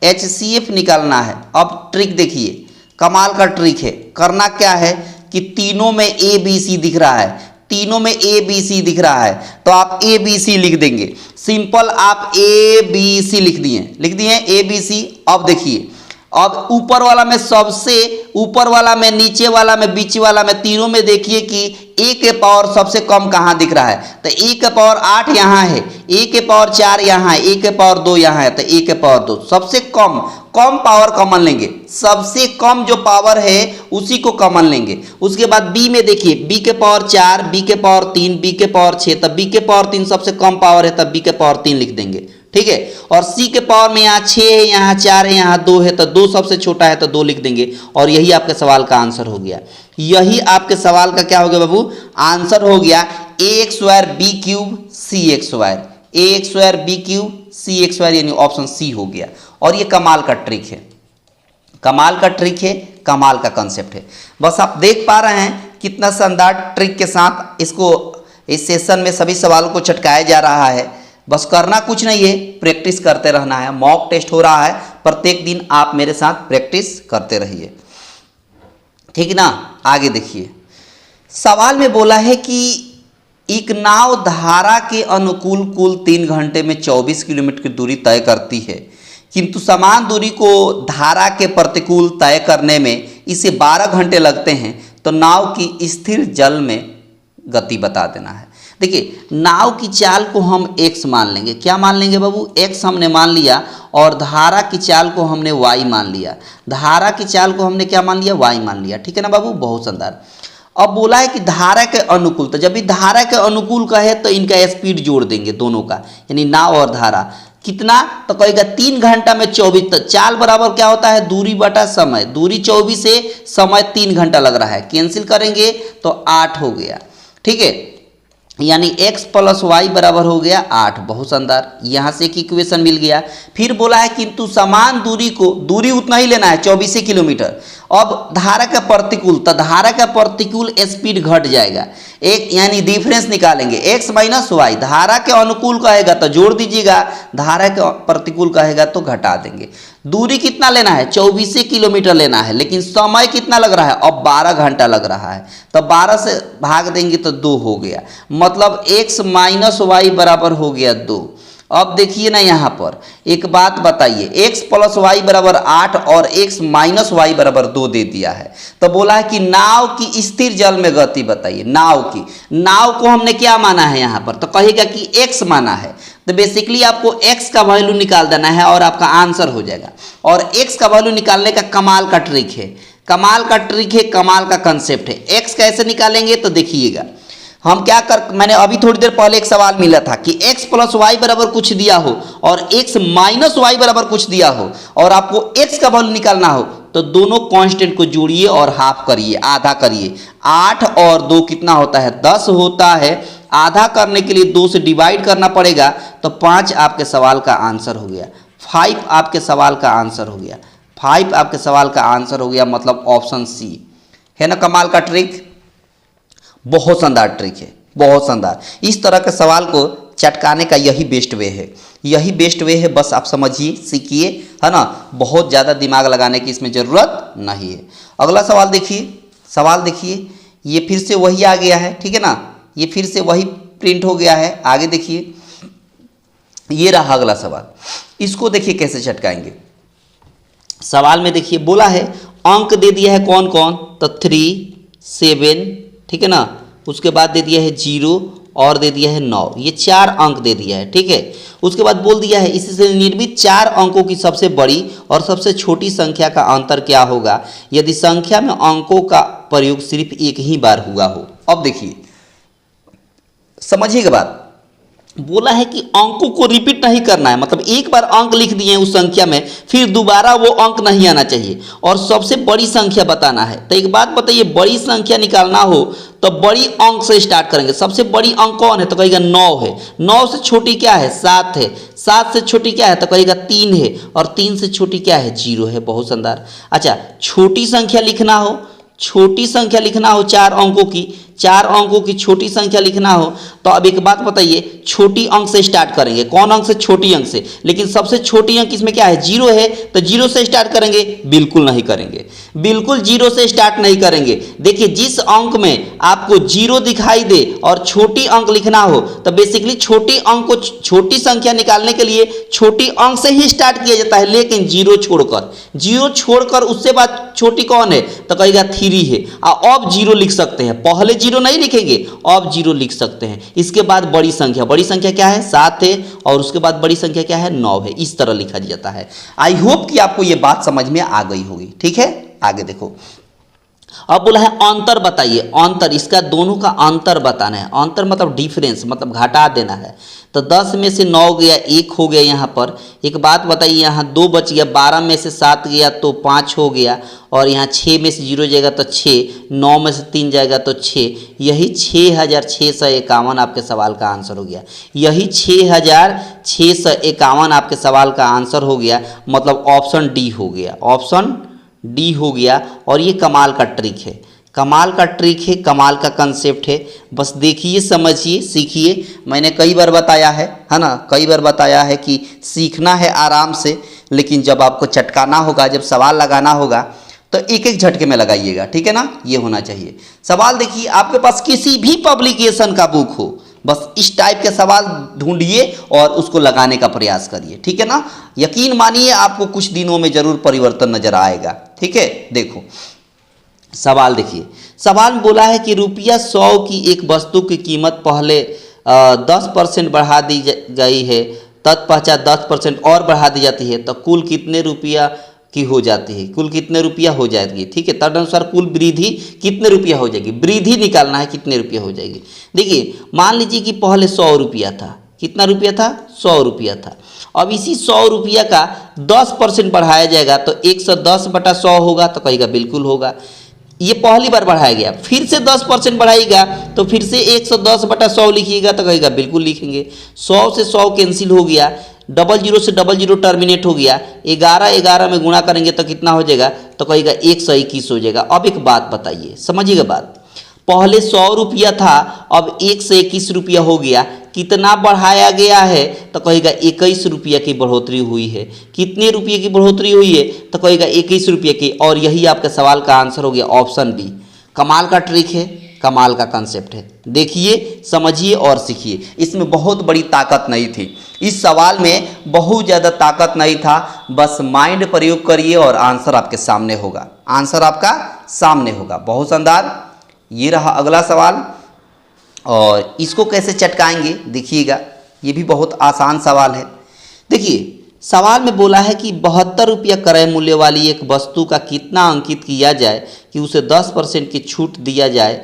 A: HCF निकालना है। अब ट्रिक देखिए, कमाल का ट्रिक है। करना क्या है कि तीनों में ABC दिख रहा है, तीनों में ABC दिख रहा है तो आप ABC लिख देंगे। सिंपल आप ABC लिख दिए ABC। अब देखिए, अब ऊपर वाला में सबसे ऊपर वाला में, नीचे वाला में, बीच वाला में, तीनों में देखिए कि ए के पावर सबसे कम कहाँ दिख रहा है तो ए के पावर 8 यहाँ है, ए के पावर 4 यहाँ है, ए के पावर 2 यहाँ है तो ए के पावर 2 सबसे कम पावर कॉमन लेंगे। सबसे कम जो पावर है उसी को कॉमन लेंगे। उसके बाद बी में देखिए, बी के पावर 4, बी के पावर 3, बी के पावर 6 तब बी के पावर 3 सबसे कम पावर है तब बी के पावर 3 लिख देंगे। ठीक है, और सी के पावर में यहाँ 6 है, यहाँ 4 है, यहाँ 2 है तो 2 सबसे छोटा है तो 2 लिख देंगे और यही आपके सवाल का आंसर हो गया। यही आपके सवाल का क्या हो गया बाबू? आंसर हो गया ए square B cube C x square. ए square B cube C x square यानी ऑप्शन सी हो गया। और ये कमाल का ट्रिक है, कमाल का ट्रिक है, कमाल का कंसेप्ट है। बस आप देख पा रहे हैं कितना शानदार ट्रिक के साथ इसको इस सेशन में सभी सवालों को चटकाया जा रहा है। बस करना कुछ नहीं है, प्रैक्टिस करते रहना है। मॉक टेस्ट हो रहा है, प्रत्येक दिन आप मेरे साथ प्रैक्टिस करते रहिए। ठीक है ना। आगे देखिए, सवाल में बोला है कि एक नाव धारा के अनुकूल कुल 3 घंटे में 24 किलोमीटर की दूरी तय करती है, किंतु समान दूरी को धारा के प्रतिकूल तय करने में इसे 12 घंटे लगते हैं, तो नाव की स्थिर जल में गति बता देना है। देखिए, नाव की चाल को हम x मान लेंगे। क्या मान लेंगे बाबू? x हमने मान लिया और धारा की चाल को हमने y मान लिया। धारा की चाल को हमने क्या मान लिया? y मान लिया। ठीक है ना बाबू, बहुत शानदार। अब बोला है कि धारा के अनुकूल, तो जब भी धारा के अनुकूल का है तो इनका स्पीड जोड़ देंगे दोनों का, यानी नाव और धारा। कितना? तो कहेगा 3 घंटा में 24। तो चाल बराबर क्या होता है? दूरी बटा समय। दूरी 24 है, समय 3 घंटा लग रहा है, कैंसिल करेंगे तो 8 हो गया। ठीक है, यानी x प्लस वाई बराबर हो गया 8। बहुत शानदार, यहाँ से एक इक्वेशन मिल गया। फिर बोला है किंतु समान दूरी को, दूरी उतना ही लेना है 24 किलोमीटर। अब धारा का प्रतिकूल, तो धारा का प्रतिकूल स्पीड घट जाएगा एक, यानी डिफरेंस निकालेंगे x माइनस वाई। धारा के अनुकूल कहेगा तो जोड़ दीजिएगा, धारा के प्रतिकूल कहेगा तो घटा देंगे। दूरी कितना लेना है? 24 किलोमीटर लेना है, लेकिन समय कितना लग रहा है? अब 12 घंटा लग रहा है, तो 12 से भाग देंगे तो 2 हो गया, मतलब x माइनस वाई बराबर हो गया 2। अब देखिए ना, यहाँ पर एक बात बताइए, x प्लस वाई बराबर 8 और x माइनस वाई बराबर 2 दे दिया है। तो बोला है कि नाव की स्थिर जल में गति बताइए। नाव की, नाव को हमने क्या माना है यहाँ पर? तो कहेगा कि x माना है, तो बेसिकली आपको x का वैल्यू निकाल देना है और आपका आंसर हो जाएगा। और x का वैल्यू निकालने का कमाल का ट्रिक है, कमाल का ट्रिक है, कमाल का कंसेप्ट है। x कैसे निकालेंगे तो देखिएगा, हम क्या कर, मैंने अभी थोड़ी देर पहले एक सवाल मिला था कि x प्लस वाई बराबर कुछ दिया हो और x माइनस वाई बराबर कुछ दिया हो और आपको x का वैल्यू निकालना हो, तो दोनों कांस्टेंट को जोड़िए और हाफ करिए, आधा करिए। 8 और 2 कितना होता है? 10 होता है। आधा करने के लिए 2 से डिवाइड करना पड़ेगा, तो 5 आपके सवाल का आंसर हो गया। 5 आपके सवाल का आंसर हो गया। 5 आपके सवाल का आंसर हो गया, मतलब ऑप्शन सी है ना। कमाल का ट्रिक, बहुत शानदार ट्रिक है, बहुत शानदार। इस तरह के सवाल को चटकाने का यही बेस्ट वे है, यही बेस्ट वे है। बस आप समझिए, सीखिए, है ना। बहुत ज़्यादा दिमाग लगाने की इसमें ज़रूरत नहीं है। अगला सवाल देखिए, सवाल देखिए, ये फिर से वही आ गया है, ठीक है ना, ये फिर से वही प्रिंट हो गया है। आगे देखिए, ये रहा अगला सवाल, इसको देखिए कैसे चटकाएंगे। सवाल में देखिए बोला है, अंक दे दिया है कौन कौन, तो 3, 7, ठीक है ना, उसके बाद दे दिया है 0 और दे दिया है 9, ये 4 अंक दे दिया है, ठीक है। उसके बाद बोल दिया है इसी से निर्मित 4 अंकों की सबसे बड़ी और सबसे छोटी संख्या का अंतर क्या होगा यदि संख्या में अंकों का प्रयोग सिर्फ एक ही बार हुआ हो। अब देखिए, समझिएगा बात, बोला है कि अंकों को रिपीट नहीं करना है, मतलब एक बार अंक लिख दिए उस संख्या में, फिर दोबारा वो अंक नहीं आना चाहिए, और सबसे बड़ी संख्या बताना है। तो एक बात बताइए, बड़ी संख्या निकालना हो तो बड़ी अंक से स्टार्ट करेंगे। सबसे बड़ी अंक कौन है, तो कहेगा 9 है। 9 से छोटी क्या है, 7 है। 7 से छोटी क्या है, तो कहेगा 3 है। और 3 से छोटी क्या है, 0 है। बहुत शानदार। अच्छा, छोटी संख्या लिखना हो, छोटी संख्या लिखना हो 4 अंकों की, 4 अंकों की छोटी संख्या लिखना हो, तो अब एक बात बताइए, छोटी अंक से स्टार्ट करेंगे। कौन अंक से, छोटी अंक से। लेकिन सबसे छोटी अंक इसमें क्या है, 0 है, तो 0 से स्टार्ट करेंगे, बिल्कुल नहीं करेंगे, बिल्कुल 0 से स्टार्ट नहीं करेंगे। देखिए, जिस अंक में आपको 0 दिखाई दे और छोटी अंक लिखना हो, तो बेसिकली छोटी अंक को, छोटी संख्या निकालने के लिए छोटी अंक से ही स्टार्ट किया जाता है। लेकिन 0 छोड़कर उससे बाद छोटी कौन है, तो कहेगा 3 है। अब 0 लिख सकते हैं, पहले 0 नहीं लिखेंगे, अब 0 लिख सकते हैं। इसके बाद बड़ी संख्या, बड़ी संख्या क्या है, 7 है, और उसके बाद बड़ी संख्या क्या है, 9 है। इस तरह लिखा जाता है। आई होप कि आपको ये बात समझ में आ गई होगी, ठीक है। आगे देखो, अब बोला है अंतर बताइए, अंतर, इसका दोनों का अंतर बताना है। अंतर मतलब डिफरेंस, मतलब घटा देना है। तो 10 में से 9 गया, 1 हो गया यहाँ पर। एक बात बताइए, यहाँ 2 बच गया, 12 में से 7 गया तो 5 हो गया, और यहाँ 6 में से 0 जाएगा तो 6, 9 में से 3 जाएगा तो 6। यही 6651 आपके सवाल का आंसर हो गया। यही 6651 आपके सवाल का आंसर हो गया, मतलब ऑप्शन डी हो गया, ऑप्शन डी हो गया। और ये कमाल का ट्रिक है, कमाल का ट्रिक है, कमाल का कंसेप्ट है। बस देखिए, समझिए, सीखिए। मैंने कई बार बताया है ना, कई बार बताया है कि सीखना है आराम से, लेकिन जब आपको चटकाना होगा, जब सवाल लगाना होगा, तो एक एक झटके में लगाइएगा, ठीक है ना। ये होना चाहिए। सवाल देखिए, आपके पास किसी भी पब्लिकेशन का बुक हो, बस इस टाइप के सवाल ढूंढिए और उसको लगाने का प्रयास करिए, ठीक है ना। यकीन मानिए, आपको कुछ दिनों में जरूर परिवर्तन नजर आएगा, ठीक है। देखो सवाल देखिए, सवाल में बोला है कि ₹100 की एक वस्तु की कीमत पहले 10% बढ़ा दी गई है, तत्पश्चात 10% और बढ़ा दी जाती है, तो कुल कितने रुपया की हो जाती है, कुल कितने रुपया हो जाएगी, ठीक है। तदनुसार कुल वृद्धि कितने रुपया हो जाएगी, वृद्धि निकालना है, कितने रुपया हो जाएगी। देखिए, मान लीजिए कि पहले 100 रुपया था, कितना रुपया था, 100 रुपया था। अब इसी 100 रुपया का 10% बढ़ाया जाएगा, तो 110/100 होगा, तो कहेगा बिल्कुल होगा। ये पहली बार बढ़ाया गया, फिर से 10% बढ़ाएगा, तो फिर से 110/100 लिखिएगा, तो कहेगा बिल्कुल लिखेंगे। 100 से 100 कैंसिल हो गया, 00 से 00 टर्मिनेट हो गया, 11 में गुणा करेंगे तो कितना हो जाएगा, तो कहेगा 121 हो जाएगा। अब एक बात बताइए, समझिएगा बात, पहले 100 रुपया था, अब 121 रुपया हो गया, कितना बढ़ाया गया है, तो कहेगा 21 रुपया की बढ़ोतरी हुई है। कितने रुपये की बढ़ोतरी हुई है, तो कहेगा 21 रुपये की। और यही आपके सवाल का आंसर हो गया, ऑप्शन बी। कमाल का ट्रिक है, कमाल का कंसेप्ट है। देखिए, समझिए और सीखिए। इसमें बहुत बड़ी ताकत नहीं थी, इस सवाल में बहुत ज़्यादा ताकत नहीं था। बस माइंड प्रयोग करिए और आंसर आपके सामने होगा, आंसर आपका सामने होगा। बहुत शानदार। ये रहा अगला सवाल, और इसको कैसे चटकाएंगे देखिएगा, ये भी बहुत आसान सवाल है। देखिए, सवाल में बोला है कि 72 रुपया क्रय मूल्य वाली एक वस्तु का कितना अंकित किया जाए कि उसे 10% की छूट दिया जाए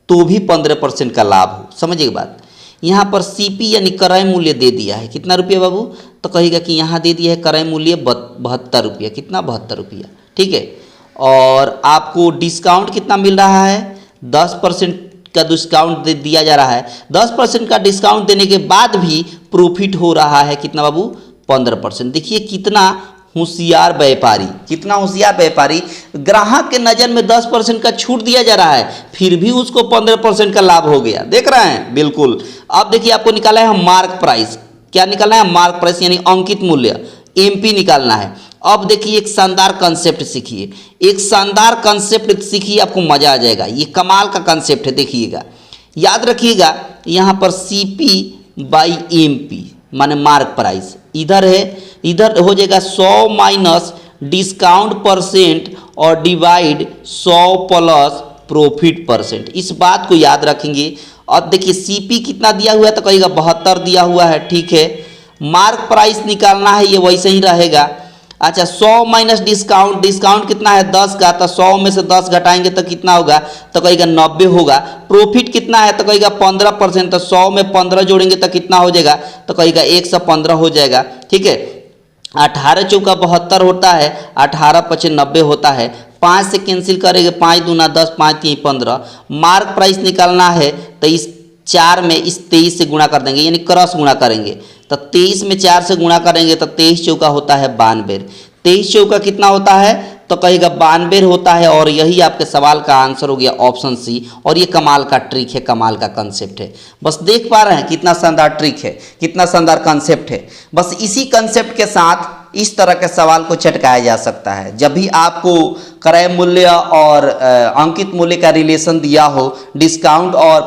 A: तो भी 15% का लाभ हो। समझिए बात, यहाँ पर सीपी यानी क्रय मूल्य दे दिया है, कितना रुपया बाबू, तो कहेगा कि यहाँ दे दिया है क्रय मूल्य 72 रुपया, कितना, 72 रुपया, ठीक है। और आपको डिस्काउंट कितना मिल रहा है, 10% का डिस्काउंट दिया जा रहा है। 10% का डिस्काउंट देने के बाद भी प्रॉफिट हो रहा है, कितना बाबू, 15%। देखिए कितना होशियार व्यापारी। कितना होशियार व्यापारी, ग्राहक के नज़र में 10% का छूट दिया जा रहा है, फिर भी उसको 15% का लाभ हो गया। देख रहे हैं, बिल्कुल। अब देखिए आपको निकाला है मार्क प्राइस। क्या निकालना है? मार्क प्राइस यानी अंकित मूल्य, एमपी निकालना है। अब देखिए एक शानदार कंसेप्ट सीखिए, एक शानदार कंसेप्ट सीखिए, आपको मजा आ जाएगा। ये कमाल का कंसेप्ट है, देखिएगा, याद रखिएगा। यहाँ पर सीपी बाई एमपी माने मार्क प्राइस इधर है, इधर हो जाएगा 100 माइनस डिस्काउंट परसेंट और डिवाइड 100 प्लस प्रॉफिट परसेंट। इस बात को याद रखेंगे। अब देखिए सीपी कितना दिया हुआ है तो कहेगा 72 दिया हुआ है, ठीक है। मार्क प्राइस निकालना है, ये वैसे ही रहेगा। अच्छा 100 माइनस डिस्काउंट, डिस्काउंट कितना है 10 का, तो 100 में से 10 घटाएंगे तो कितना होगा, तो कहेगा 90 होगा। प्रॉफिट कितना है तो कहेगा 15%, तो 100 में 15 जोड़ेंगे तो कितना हो जाएगा, तो कहेगा 115 हो जाएगा, ठीक है। 18 चौका 72 होता है, 18 पचे 90 होता है। 5 से कैंसिल करेंगे, 5 दूना 10, 5 3 15। मार्क प्राइस निकालना है तो इस 4 में इस 23 से गुणा कर देंगे, यानी क्रॉस गुणा करेंगे। तो 23 में 4 से गुणा करेंगे तो 23 चौका होता है 92। 23 चौका कितना होता है तो कहेगा 92 होता है। और यही आपके सवाल का आंसर हो गया ऑप्शन सी। और ये कमाल का ट्रिक है, कमाल का कंसेप्ट है। बस देख पा रहे हैं कितना शानदार ट्रिक है, कितना शानदार कंसेप्ट है। बस इसी कंसेप्ट के साथ इस तरह के सवाल को चटकाया जा सकता है। जब भी आपको क्रय मूल्य और अंकित मूल्य का रिलेशन दिया हो, डिस्काउंट और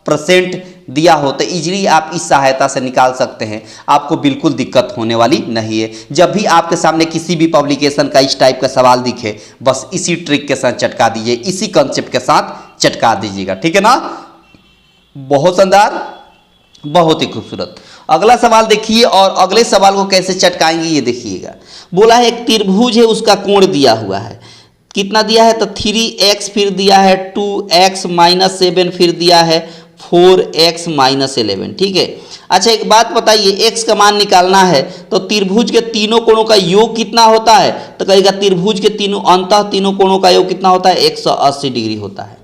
A: परसेंट दिया हो, तो इजीली आप इस सहायता से निकाल सकते हैं। आपको बिल्कुल दिक्कत होने वाली नहीं है। जब भी आपके सामने किसी भी पब्लिकेशन का इस टाइप का सवाल दिखे, बस इसी ट्रिक के साथ चटका दीजिए, इसी कंसेप्ट के साथ चटका दीजिएगा, ठीक है ना। बहुत शानदार, बहुत ही खूबसूरत। अगला सवाल देखिए, और अगले सवाल को कैसे चटकाएंगे ये देखिएगा। बोला है एक त्रिभुज है, उसका कोण दिया हुआ है, कितना दिया है तो 3x, फिर दिया है 2x माइनस 7, फिर दिया है 4x माइनस 11, ठीक है। अच्छा एक बात बताइए, x का मान निकालना है तो त्रिभुज के तीनों कोणों का योग कितना होता है, तो कहेगा त्रिभुज के तीनों कोणों का योग कितना होता है, 180 डिग्री होता है।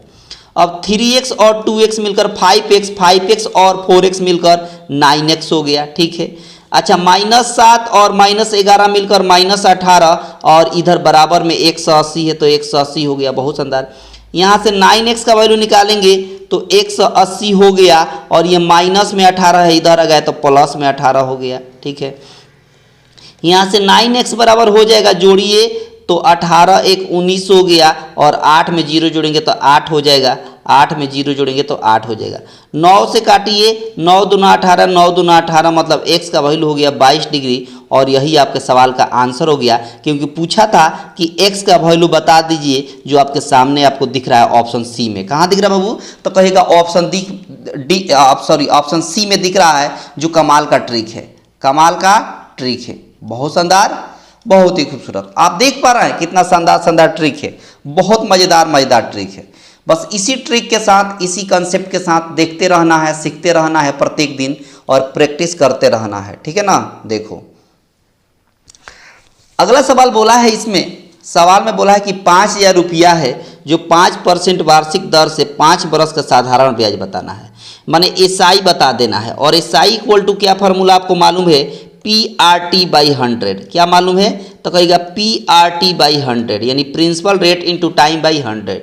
A: अब 3x और 2x मिलकर 5x, 5x और 4x मिलकर 9x हो गया, ठीक है। अच्छा -7 और -11 मिलकर -18, और इधर बराबर में 180 है तो 180 हो गया। बहुत शानदार। यहाँ से 9x का वैल्यू निकालेंगे तो 180 हो गया, और ये माइनस में 18 है, इधर आ गया तो प्लस में 18 हो गया, ठीक है। यहाँ से 9x बराबर हो जाएगा, जोड़िए तो 18 एक 19 हो गया, और 8 में 0 जोड़ेंगे तो 8 हो जाएगा, 8 में 0 जोड़ेंगे तो 8 हो जाएगा। 9 से काटिए, 9 दूना 18, 9 दूना 18, मतलब x का वैल्यू हो गया 22 डिग्री। और यही आपके सवाल का आंसर हो गया, क्योंकि पूछा था कि x का वैल्यू बता दीजिए, जो आपके सामने आपको दिख रहा है ऑप्शन सी में। कहाँ दिख रहा है बाबू, तो कहेगा ऑप्शन सी में दिख रहा है, जो कमाल का ट्रिक है, कमाल का ट्रिक है। बहुत शानदार, बहुत ही खूबसूरत। आप देख पा रहे हैं कितना शानदार शानदार ट्रिक है, बहुत मज़ेदार ट्रिक है। बस इसी ट्रिक के साथ, इसी कंसेप्ट के साथ देखते रहना है, सीखते रहना है प्रत्येक दिन, और प्रैक्टिस करते रहना है, ठीक है ना। देखो अगला सवाल बोला है, इसमें सवाल में बोला है कि 5000 रुपया है, जो 5% वार्षिक दर से 5 वर्ष का साधारण ब्याज बताना है, माने एसआई बता देना है। और एसआई इक्वल टू क्या फार्मूला आपको मालूम है, PRT/100। क्या मालूम है, तो कहेगा PRT/100, यानी principal rate into time by 100।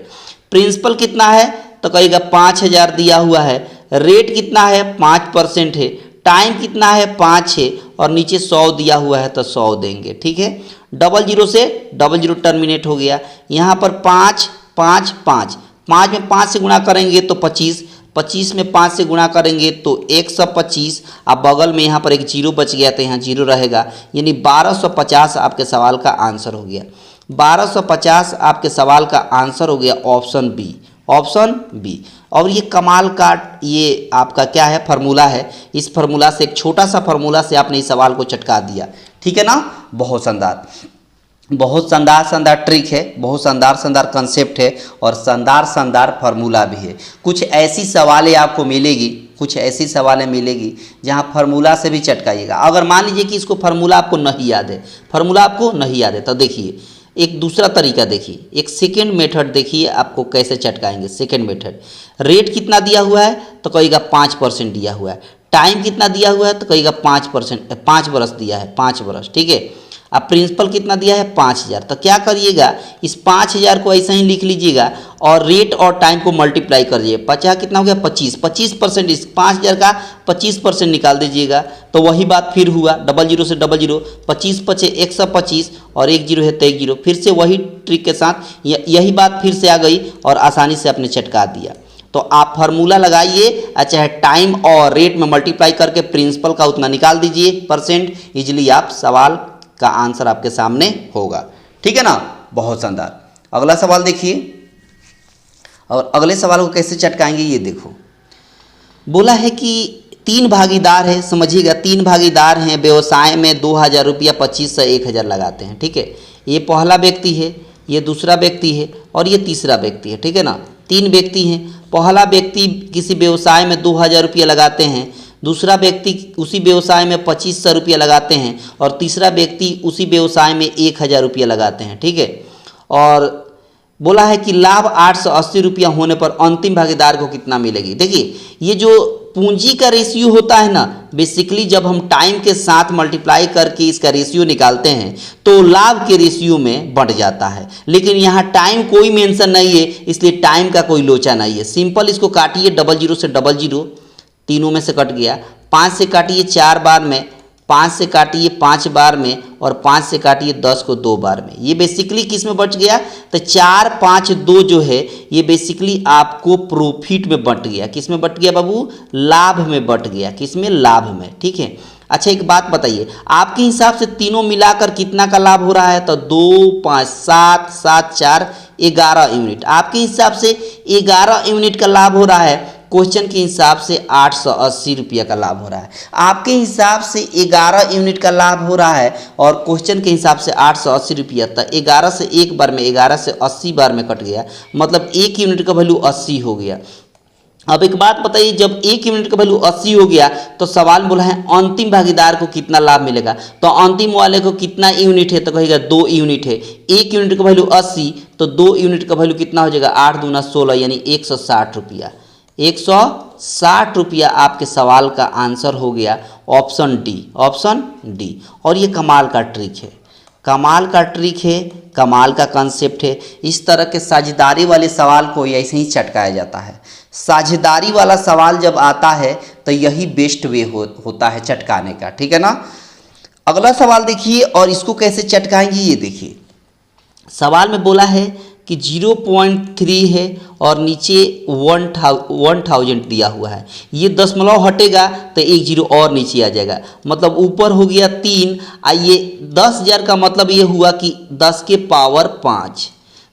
A: Principal कितना है तो कहेगा 5000 दिया हुआ है, रेट कितना है 5% है, टाइम कितना है 5 है, और नीचे 100 दिया हुआ है तो 100 देंगे, ठीक है। 00 से 00 टर्मिनेट हो गया। यहाँ पर 5 5 5 5 में 5 से गुणा करेंगे तो 25, 25 में 5 से गुणा करेंगे तो 125। अब बगल में यहाँ पर एक 0 बच गया तो यहाँ 0 रहेगा, यानी 1250 आपके सवाल का आंसर हो गया। 1250 आपके सवाल का आंसर हो गया ऑप्शन बी, ऑप्शन बी। और ये कमाल का ये आपका क्या है, फार्मूला है। इस फार्मूला से, एक छोटा सा फार्मूला से आपने इस सवाल को चटका दिया, ठीक है ना। बहुत शानदार, बहुत शानदार शानदार ट्रिक है, बहुत शानदार शानदार कंसेप्ट है, और शानदार शानदार फार्मूला भी है। कुछ ऐसी सवालें आपको मिलेगी, कुछ ऐसी सवालें मिलेगी जहां फार्मूला से भी चटकाइएगा। अगर मान लीजिए कि इसको फार्मूला आपको नहीं याद है, फार्मूला आपको नहीं याद है, तो देखिए एक दूसरा तरीका देखिए, एक सेकेंड मेथड देखिए आपको कैसे चटकाएंगे। सेकेंड मेथड, रेट कितना दिया हुआ है तो कहेगा 5% दिया हुआ है, टाइम कितना दिया हुआ है तो कहेगा 5%, 5 बरस दिया है, 5 बरस, ठीक है। अब प्रिंसिपल कितना दिया है 5000। तो क्या करिएगा, इस 5000 को ऐसे ही लिख लीजिएगा और रेट और टाइम को मल्टीप्लाई कर दीजिए। 50 कितना हो गया 25% इस 5000 का 25% निकाल दीजिएगा। तो वही बात फिर हुआ, 00 से 00, 25 पचे 125 और 1 जीरो है तो 1 जीरो। फिर से वही ट्रिक के साथ यही बात फिर से आ गई और आसानी से आपने चटका दिया। तो आप फार्मूला लगाइए, चाहे टाइम और रेट में मल्टीप्लाई करके प्रिंसिपल का उतना निकाल दीजिए परसेंट, इजीली आप सवाल का आंसर आपके सामने होगा। ठीक है ना, बहुत शानदार। अगला सवाल देखिए, और अगले सवाल को कैसे चटकाएंगे ये देखो। बोला है कि 3 भागीदार है, समझिएगा 3 भागीदार हैं, व्यवसाय में 2000 रुपया 25 से 1000 लगाते हैं। ठीक है, ये पहला व्यक्ति है, ये दूसरा व्यक्ति है और ये तीसरा व्यक्ति है। ठीक है ना, 3 व्यक्ति हैं। पहला व्यक्ति किसी व्यवसाय में 2000 रुपया लगाते हैं, दूसरा व्यक्ति उसी व्यवसाय में 2500 रुपया लगाते हैं और तीसरा व्यक्ति उसी व्यवसाय में 1000 रुपया लगाते हैं। ठीक है, और बोला है कि लाभ 880 रुपया होने पर अंतिम भागीदार को कितना मिलेगी। देखिए, ये जो पूंजी का रेशियो होता है ना, बेसिकली जब हम टाइम के साथ मल्टीप्लाई करके इसका रेशियो निकालते हैं तो लाभ के रेशियो में बढ़ जाता है। लेकिन यहाँ टाइम कोई मेंशन नहीं है, इसलिए टाइम का कोई लोचा नहीं है। सिंपल इसको काटिए, 00 से 00, तीनों में से कट गया। 5 से काटिए 4 बार में, 5 से काटिए 5 बार में और 5 से काटिए 10 को 2 बार में। ये बेसिकली किस में बच गया, तो 4 5 2 जो है ये बेसिकली आपको प्रॉफिट में बट गया। किस में बट गया बाबू, लाभ में बट गया। किस में, लाभ में। ठीक है, अच्छा एक बात बताइए, आपके हिसाब से तीनों मिलाकर कितना का लाभ हो रहा है, तो 2 5 7 7 4 11 यूनिट। आपके हिसाब से 11 यूनिट का लाभ हो रहा है। क्वेश्चन के हिसाब से 880 रुपया का लाभ हो रहा है। आपके हिसाब से 11 यूनिट का लाभ हो रहा है और क्वेश्चन के हिसाब से 880 रुपया। तो 11 से एक बार में, 11 से 80 बार में कट गया, मतलब 1 यूनिट का वैल्यू 80 हो गया। अब एक बात बताइए, जब 1 यूनिट का वैल्यू 80 हो गया तो सवाल बोला है अंतिम भागीदार को कितना लाभ मिलेगा। तो अंतिम वाले को कितना यूनिट है, तो कहेगा 2 यूनिट है। 1 यूनिट का वैल्यू 80, तो 2 यूनिट का वैल्यू कितना हो जाएगा, 8 दूना 16 यानी 160 रुपया। 160 रुपया आपके सवाल का आंसर हो गया, ऑप्शन डी, ऑप्शन डी। और ये कमाल का ट्रिक है, कमाल का ट्रिक है, कमाल का कंसेप्ट है। इस तरह के साझेदारी वाले सवाल को ऐसे ही चटकाया जाता है। साझेदारी वाला सवाल जब आता है तो यही बेस्ट वे होता है चटकाने का। ठीक है ना, अगला सवाल देखिए और इसको कैसे चटकाएंगे ये देखिए। सवाल में बोला है कि 0.3 है और नीचे 1000 दिया हुआ है। ये दशमलव हटेगा तो 1 जीरो और नीचे आ जाएगा, मतलब ऊपर हो गया 3। ये 10,000 का मतलब ये हुआ कि 10 के पावर 5।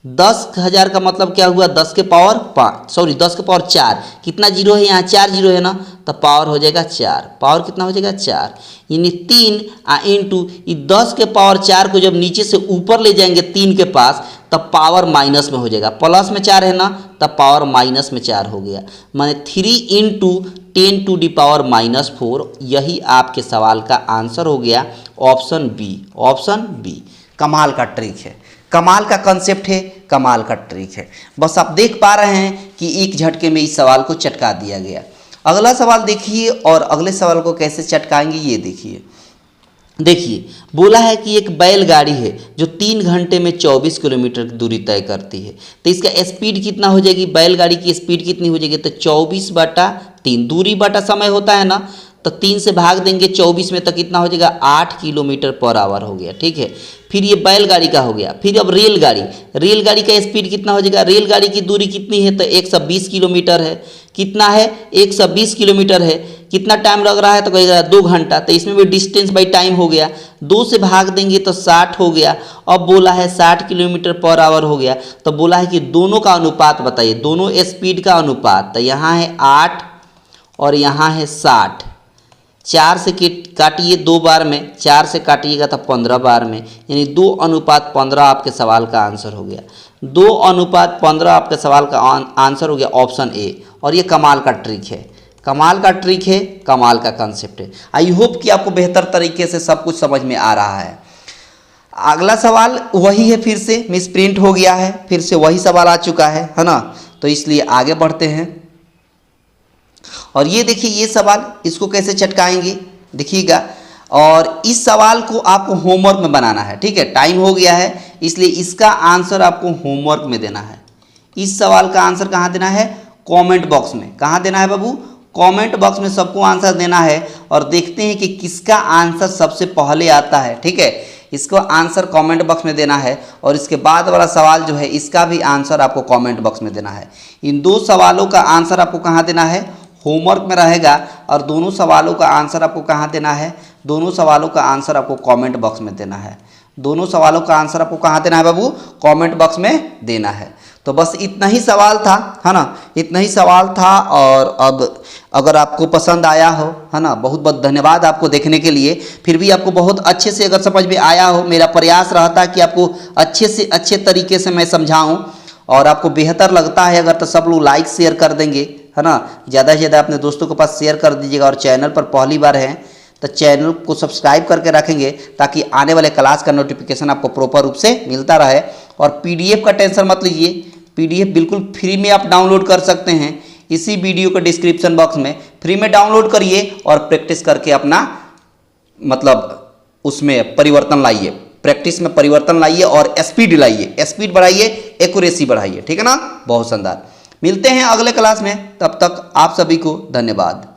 A: 10,000 का मतलब क्या हुआ, 10 के पावर 5, सॉरी 10 के पावर 4। कितना जीरो है यहाँ, 4 जीरो है ना, तो पावर हो जाएगा 4। पावर कितना हो जाएगा 4, यानी 3 इंटू 10 के पावर 4 को जब नीचे से ऊपर ले जाएंगे 3 के पास तब पावर माइनस में हो जाएगा। प्लस में 4 है ना, तब पावर माइनस में 4 हो गया, माने 3 इंटू 10 टू दी पावर -4। यही आपके सवाल का आंसर हो गया, ऑप्शन बी, ऑप्शन बी। कमाल का ट्रिक है, कमाल का कंसेप्ट है, कमाल का ट्रिक है। बस आप देख पा रहे हैं कि एक झटके में इस सवाल को चटका दिया गया। अगला सवाल देखिए और अगले सवाल को कैसे चटकाएंगे ये देखिए। देखिए, बोला है कि एक बैलगाड़ी है जो 3 घंटे में 24 किलोमीटर की दूरी तय करती है, तो इसका स्पीड कितना हो जाएगी, बैलगाड़ी की स्पीड कितनी हो जाएगी, तो 24/3। दूरी बटा समय होता है ना, तो 3 से भाग देंगे 24 में तो कितना हो जाएगा, 8 किलोमीटर पर आवर हो गया। ठीक है, फिर ये बैलगाड़ी का हो गया। फिर अब रेलगाड़ी, रेलगाड़ी का स्पीड कितना हो जाएगा, रेलगाड़ी की दूरी कितनी है, तो 120 किलोमीटर है। कितना है, 120 किलोमीटर है। कितना टाइम लग रहा है, तो कहेगा 2 घंटा, तो इसमें भी डिस्टेंस बाई टाइम हो गया। 2 से भाग देंगे तो 60 हो गया। अब बोला है 60 किलोमीटर पर आवर हो गया, तो बोला है कि दोनों का अनुपात बताइए, दोनों स्पीड का अनुपात। तो यहाँ है 8 और यहाँ है 60। 4 से काटिए 2 बार में, 4 से काटिएगा तो 15 बार में, यानी 2:15 आपके सवाल का आंसर हो गया। 2:15 आपके सवाल का आंसर हो गया, ऑप्शन ए। और ये कमाल का ट्रिक है, कमाल का ट्रिक है, कमाल का कंसेप्ट है। आई होप कि आपको बेहतर तरीके से सब कुछ समझ में आ रहा है। अगला सवाल वही है, फिर से मिस प्रिंट हो गया है, फिर से वही सवाल आ चुका है ना, तो इसलिए आगे बढ़ते हैं। और ये देखिए ये सवाल, इसको कैसे चटकाएंगे देखिएगा। और इस सवाल को आपको होमवर्क में बनाना है। ठीक है, टाइम हो गया है, इसलिए इसका आंसर आपको होमवर्क में देना है। इस सवाल का आंसर कहाँ देना है? कमेंट बॉक्स में। कहाँ देना है बाबू? कमेंट बॉक्स में सबको आंसर देना है और देखते हैं कि किसका आंसर सबसे पहले आता है। ठीक है, इसको आंसर कमेंट बॉक्स में देना है और इसके बाद वाला सवाल जो है इसका भी आंसर आपको कमेंट बॉक्स में देना है। इन दो सवालों का आंसर आपको कहाँ देना है? होमवर्क में रहेगा। और दोनों सवालों का आंसर आपको कहाँ देना है? दोनों सवालों का आंसर आपको कमेंट बॉक्स में देना है। दोनों सवालों का आंसर आपको कहाँ देना है बाबू? कमेंट बॉक्स में देना है। तो बस इतना ही सवाल था, है ना, इतना ही सवाल था। और अब अगर आपको पसंद आया हो, है ना, बहुत बहुत धन्यवाद आपको देखने के लिए। फिर भी आपको बहुत अच्छे से अगर समझ में आया हो, मेरा प्रयास रहता है कि आपको अच्छे से अच्छे तरीके से मैं समझाऊं और आपको बेहतर लगता है अगर तो सब लोग लाइक शेयर कर देंगे, है ना, ज़्यादा से ज़्यादा अपने दोस्तों के पास शेयर कर दीजिएगा। और चैनल पर पहली बार हैं तो चैनल को सब्सक्राइब करके रखेंगे ताकि आने वाले क्लास का नोटिफिकेशन आपको प्रॉपर रूप से मिलता रहे। और पीडीएफ का टेंशन मत लीजिए, पीडीएफ बिल्कुल फ्री में आप डाउनलोड कर सकते हैं। इसी वीडियो के डिस्क्रिप्शन बॉक्स में फ्री में डाउनलोड करिए और प्रैक्टिस करके अपना मतलब उसमें परिवर्तन लाइए, प्रैक्टिस में परिवर्तन लाइए और स्पीड लाइए, स्पीड बढ़ाइए, एक्यूरेसी बढ़ाइए। ठीक है ना, बहुत शानदार। मिलते हैं अगले क्लास में, तब तक आप सभी को धन्यवाद।